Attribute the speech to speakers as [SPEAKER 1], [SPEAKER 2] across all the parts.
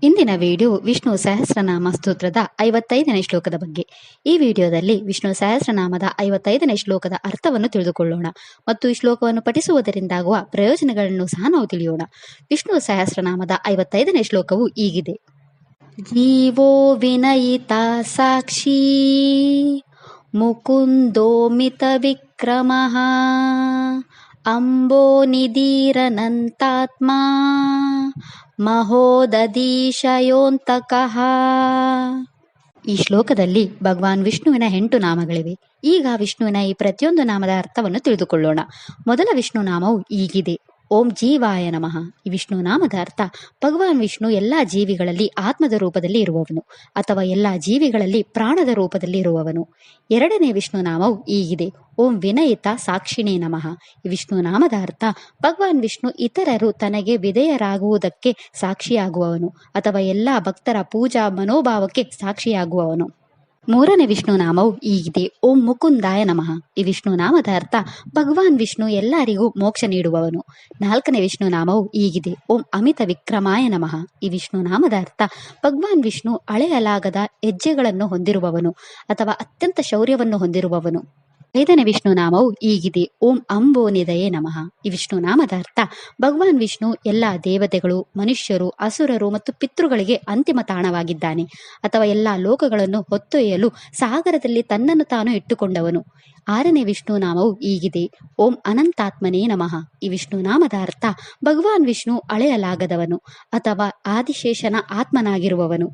[SPEAKER 1] ಇಂದಿನ ವಿಡಿಯೋ ವಿಷ್ಣು ಸಹಸ್ರನಾಮ ಸ್ತೋತ್ರದ 55ನೇ ಶ್ಲೋಕದ ಬಗ್ಗೆ. ಈ ವಿಡಿಯೋದಲ್ಲಿ ವಿಷ್ಣು ಸಹಸ್ರನಾಮದ 55ನೇ ಶ್ಲೋಕದ ಅರ್ಥವನ್ನು ತಿಳಿದುಕೊಳ್ಳೋಣ ಮತ್ತು ಈ ಶ್ಲೋಕವನ್ನು ಪಠಿಸುವುದರಿಂದಾಗುವ ಪ್ರಯೋಜನಗಳನ್ನು ಸಹ ನಾವು ತಿಳಿಯೋಣ. ವಿಷ್ಣು ಸಹಸ್ರನಾಮದ 55ನೇ ಶ್ಲೋಕವು ಹೀಗಿದೆ. ಜೀವೋ ವಿನಯಿತ ಸಾಕ್ಷಿ ಮುಕುಂದೋ ಮಿತ ವಿಕ್ರಮಃ ಅಂಬೋ ನಿಧಿರನಂತಾತ್ಮ ಮಹೋದಧೀಶಯೋಂತಕಃ. ಈ ಶ್ಲೋಕದಲ್ಲಿ ಭಗವಾನ್ ವಿಷ್ಣುವಿನ 8 ನಾಮಗಳಿವೆ. ಈಗ ವಿಷ್ಣುವಿನ ಈ ಪ್ರತಿಯೊಂದು ನಾಮದ ಅರ್ಥವನ್ನು ತಿಳಿದುಕೊಳ್ಳೋಣ. ಮೊದಲ ವಿಷ್ಣು ನಾಮವು ಹೀಗಿದೆ. ಓಂ ಜೀವಾಯ ನಮಃ. ಈ ವಿಷ್ಣು ನಾಮದ ಅರ್ಥ ಭಗವಾನ್ ವಿಷ್ಣು ಎಲ್ಲಾ ಜೀವಿಗಳಲ್ಲಿ ಆತ್ಮದ ರೂಪದಲ್ಲಿ ಇರುವವನು ಅಥವಾ ಎಲ್ಲಾ ಜೀವಿಗಳಲ್ಲಿ ಪ್ರಾಣದ ರೂಪದಲ್ಲಿ ಇರುವವನು. ಎರಡನೇ ವಿಷ್ಣು ನಾಮವು ಹೀಗಿದೆ. ಓಂ ವಿನಯಿತ ಸಾಕ್ಷಿಣೇ ನಮಃ. ಈ ವಿಷ್ಣು ನಾಮದ ಅರ್ಥ ಭಗವಾನ್ ವಿಷ್ಣು ಇತರರು ತನಗೆ ವಿಧೇಯರಾಗುವುದಕ್ಕೆ ಸಾಕ್ಷಿಯಾಗುವವನು ಅಥವಾ ಎಲ್ಲಾ ಭಕ್ತರ ಪೂಜಾ ಮನೋಭಾವಕ್ಕೆ ಸಾಕ್ಷಿಯಾಗುವವನು. ಮೂರನೇ ವಿಷ್ಣು ನಾಮವು ಹೀಗಿದೆ. ಓಂ ಮುಕುಂದಾಯ ನಮಃ. ಈ ವಿಷ್ಣು ನಾಮದ ಅರ್ಥ ಭಗವಾನ್ ವಿಷ್ಣು ಎಲ್ಲರಿಗೂ ಮೋಕ್ಷ ನೀಡುವವನು. ನಾಲ್ಕನೇ ವಿಷ್ಣು ನಾಮವು ಹೀಗಿದೆ. ಓಂ ಅಮಿತ ವಿಕ್ರಮಾಯ ನಮಃ. ಈ ವಿಷ್ಣು ನಾಮದ ಅರ್ಥ ಭಗವಾನ್ ವಿಷ್ಣು ಅಳೆಯಲಾಗದ ಹೆಜ್ಜೆಗಳನ್ನು ಹೊಂದಿರುವವನು ಅಥವಾ ಅತ್ಯಂತ ಶೌರ್ಯವನ್ನು ಹೊಂದಿರುವವನು. ಐದನೇ ವಿಷ್ಣು ನಾಮವು ಹೀಗಿದೆ. ಓಂ ಅಂಬೋ ನಿಧಯೇ ನಮಃ. ಈ ವಿಷ್ಣು ನಾಮದ ಅರ್ಥ ಭಗವಾನ್ ವಿಷ್ಣು ಎಲ್ಲಾ ದೇವತೆಗಳು, ಮನುಷ್ಯರು, ಅಸುರರು ಮತ್ತು ಪಿತೃಗಳಿಗೆ ಅಂತಿಮ ತಾಣವಾಗಿದ್ದಾನೆ ಅಥವಾ ಎಲ್ಲಾ ಲೋಕಗಳನ್ನು ಹೊತ್ತೊಯ್ಯಲು ಸಾಗರದಲ್ಲಿ ತನ್ನನ್ನು ತಾನು ಇಟ್ಟುಕೊಂಡವನು. ಆರನೇ ವಿಷ್ಣು ನಾಮವು ಹೀಗಿದೆ. ಓಂ ಅನಂತಾತ್ಮನೇ ನಮಃ. ಈ ವಿಷ್ಣು ನಾಮದ ಅರ್ಥ ಭಗವಾನ್ ವಿಷ್ಣು ಅಳೆಯಲಾಗದವನು ಅಥವಾ ಆದಿಶೇಷನ ಆತ್ಮನಾಗಿರುವವನು.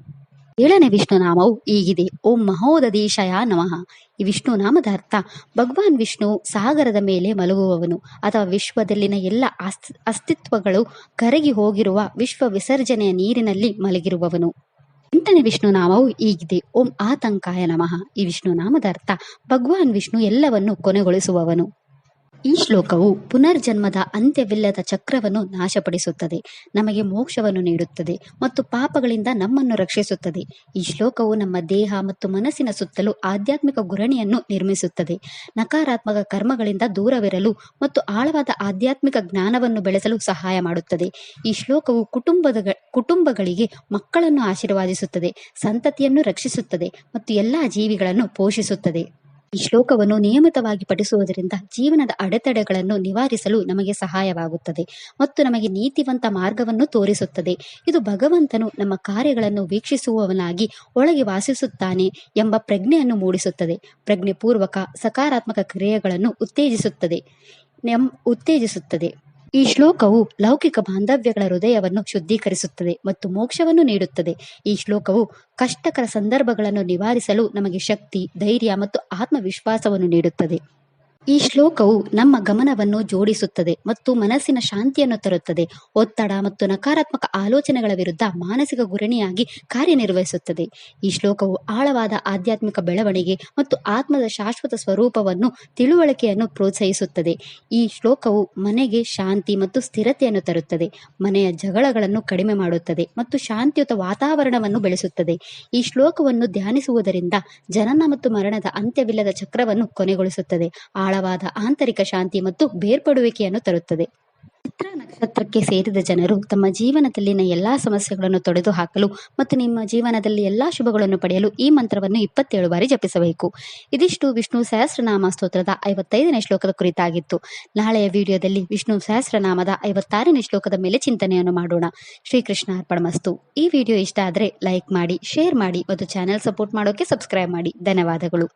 [SPEAKER 1] ಏಳನೇ ವಿಷ್ಣು ನಾಮವು ಹೀಗಿದೆ. ಓಂ ಮಹೋದಧೀಶಯ ನಮಃ. ಈ ವಿಷ್ಣು ನಾಮದ ಅರ್ಥ ಭಗವಾನ್ ವಿಷ್ಣು ಸಾಗರದ ಮೇಲೆ ಮಲಗುವವನು ಅಥವಾ ವಿಶ್ವದಲ್ಲಿನ ಎಲ್ಲ ಅಸ್ತಿತ್ವಗಳು ಕರಗಿ ಹೋಗಿರುವ ವಿಶ್ವ ವಿಸರ್ಜನೆಯ ನೀರಿನಲ್ಲಿ ಮಲಗಿರುವವನು. ಎಂಟನೇ ವಿಷ್ಣು ನಾಮವು ಹೀಗಿದೆ. ಓಂ ಆತಂಕಾಯ ನಮಃ. ಈ ವಿಷ್ಣು ನಾಮದ ಅರ್ಥ ಭಗವಾನ್ ವಿಷ್ಣು ಎಲ್ಲವನ್ನು ಕೊನೆಗೊಳಿಸುವವನು. ಈ ಶ್ಲೋಕವು ಪುನರ್ಜನ್ಮದ ಅಂತ್ಯವಿಲ್ಲದ ಚಕ್ರವನ್ನು ನಾಶಪಡಿಸುತ್ತದೆ, ನಮಗೆ ಮೋಕ್ಷವನ್ನು ನೀಡುತ್ತದೆ ಮತ್ತು ಪಾಪಗಳಿಂದ ನಮ್ಮನ್ನು ರಕ್ಷಿಸುತ್ತದೆ. ಈ ಶ್ಲೋಕವು ನಮ್ಮ ದೇಹ ಮತ್ತು ಮನಸ್ಸಿನ ಸುತ್ತಲೂ ಆಧ್ಯಾತ್ಮಿಕ ಗುರಣಿಯನ್ನು ನಿರ್ಮಿಸುತ್ತದೆ, ನಕಾರಾತ್ಮಕ ಕರ್ಮಗಳಿಂದ ದೂರವಿರಲು ಮತ್ತು ಆಳವಾದ ಆಧ್ಯಾತ್ಮಿಕ ಜ್ಞಾನವನ್ನು ಬೆಳೆಸಲು ಸಹಾಯ ಮಾಡುತ್ತದೆ. ಈ ಶ್ಲೋಕವು ಕುಟುಂಬಗಳಿಗೆ ಮಕ್ಕಳನ್ನು ಆಶೀರ್ವಾದಿಸುತ್ತದೆ, ಸಂತತಿಯನ್ನು ರಕ್ಷಿಸುತ್ತದೆ ಮತ್ತು ಎಲ್ಲಾ ಜೀವಿಗಳನ್ನು ಪೋಷಿಸುತ್ತದೆ. ಈ ಶ್ಲೋಕವನ್ನು ನಿಯಮಿತವಾಗಿ ಪಠಿಸುವುದರಿಂದ ಜೀವನದ ಅಡೆತಡೆಗಳನ್ನು ನಿವಾರಿಸಲು ನಮಗೆ ಸಹಾಯವಾಗುತ್ತದೆ ಮತ್ತು ನಮಗೆ ನೀತಿವಂತ ಮಾರ್ಗವನ್ನು ತೋರಿಸುತ್ತದೆ. ಇದು ಭಗವಂತನು ನಮ್ಮ ಕಾರ್ಯಗಳನ್ನು ವೀಕ್ಷಿಸುವವನಾಗಿ ಒಳಗೆ ವಾಸಿಸುತ್ತಾನೆ ಎಂಬ ಪ್ರಜ್ಞೆಯನ್ನು ಮೂಡಿಸುತ್ತದೆ. ಪ್ರಜ್ಞೆಪೂರ್ವಕ ಸಕಾರಾತ್ಮಕ ಕ್ರಿಯೆಗಳನ್ನು ಉತ್ತೇಜಿಸುತ್ತದೆ. ಈ ಶ್ಲೋಕವು ಲೌಕಿಕ ಬಾಂಧವ್ಯಗಳ ಹೃದಯವನ್ನು ಶುದ್ಧೀಕರಿಸುತ್ತದೆ ಮತ್ತು ಮೋಕ್ಷವನ್ನು ನೀಡುತ್ತದೆ. ಈ ಶ್ಲೋಕವು ಕಷ್ಟಕರ ಸಂದರ್ಭಗಳನ್ನು ನಿವಾರಿಸಲು ನಮಗೆ ಶಕ್ತಿ, ಧೈರ್ಯ ಮತ್ತು ಆತ್ಮವಿಶ್ವಾಸವನ್ನು ನೀಡುತ್ತದೆ. ಈ ಶ್ಲೋಕವು ನಮ್ಮ ಗಮನವನ್ನು ಜೋಡಿಸುತ್ತದೆ ಮತ್ತು ಮನಸ್ಸಿನ ಶಾಂತಿಯನ್ನು ತರುತ್ತದೆ. ಒತ್ತಡ ಮತ್ತು ನಕಾರಾತ್ಮಕ ಆಲೋಚನೆಗಳ ವಿರುದ್ಧ ಮಾನಸಿಕ ಗುರಣಿಯಾಗಿ ಕಾರ್ಯನಿರ್ವಹಿಸುತ್ತದೆ. ಈ ಶ್ಲೋಕವು ಆಳವಾದ ಆಧ್ಯಾತ್ಮಿಕ ಬೆಳವಣಿಗೆ ಮತ್ತು ಆತ್ಮದ ಶಾಶ್ವತ ಸ್ವರೂಪವನ್ನು ತಿಳುವಳಿಕೆಯನ್ನು ಪ್ರೋತ್ಸಾಹಿಸುತ್ತದೆ. ಈ ಶ್ಲೋಕವು ಮನೆಗೆ ಶಾಂತಿ ಮತ್ತು ಸ್ಥಿರತೆಯನ್ನು ತರುತ್ತದೆ, ಮನೆಯ ಜಗಳಗಳನ್ನು ಕಡಿಮೆ ಮಾಡುತ್ತದೆ ಮತ್ತು ಶಾಂತಿಯುತ ವಾತಾವರಣವನ್ನು ಬೆಳೆಸುತ್ತದೆ. ಈ ಶ್ಲೋಕವನ್ನು ಧ್ಯಾನಿಸುವುದರಿಂದ ಜನನ ಮತ್ತು ಮರಣದ ಅಂತ್ಯವಿಲ್ಲದ ಚಕ್ರವನ್ನು ಕೊನೆಗೊಳಿಸುತ್ತದೆ, ಆಳವಾದ ಆಂತರಿಕ ಶಾಂತಿ ಮತ್ತು ಬೇರ್ಪಡುವಿಕೆಯನ್ನು ತರುತ್ತದೆ. ಚಿತ್ರ ನಕ್ಷತ್ರಕ್ಕೆ ಸೇರಿದ ಜನರು ತಮ್ಮ ಜೀವನದಲ್ಲಿನ ಎಲ್ಲಾ ಸಮಸ್ಯೆಗಳನ್ನು ತೊಡೆದುಹಾಕಲು ಮತ್ತು ನಿಮ್ಮ ಜೀವನದಲ್ಲಿ ಎಲ್ಲಾ ಶುಭಗಳನ್ನು ಪಡೆಯಲು ಈ ಮಂತ್ರವನ್ನು 27 ಬಾರಿ ಜಪಿಸಬೇಕು. ಇದಿಷ್ಟು ವಿಷ್ಣು ಸಹಸ್ರನಾಮ ಸ್ತೋತ್ರದ 55ನೇ ಶ್ಲೋಕದ ಕುರಿತಾಗಿತ್ತು. ನಾಳೆಯ ವಿಡಿಯೋದಲ್ಲಿ ವಿಷ್ಣು ಸಹಸ್ರನಾಮದ 56ನೇ ಶ್ಲೋಕದ ಮೇಲೆ ಚಿಂತನೆಯನ್ನು ಮಾಡೋಣ. ಶ್ರೀಕೃಷ್ಣ ಅರ್ಪಣಮಸ್ತು. ಈ ವಿಡಿಯೋ ಇಷ್ಟ ಆದರೆ ಲೈಕ್ ಮಾಡಿ, ಶೇರ್ ಮಾಡಿ ಮತ್ತು ಚಾನೆಲ್ ಸಪೋರ್ಟ್ ಮಾಡೋಕೆ ಸಬ್ಸ್ಕ್ರೈಬ್ ಮಾಡಿ. ಧನ್ಯವಾದಗಳು.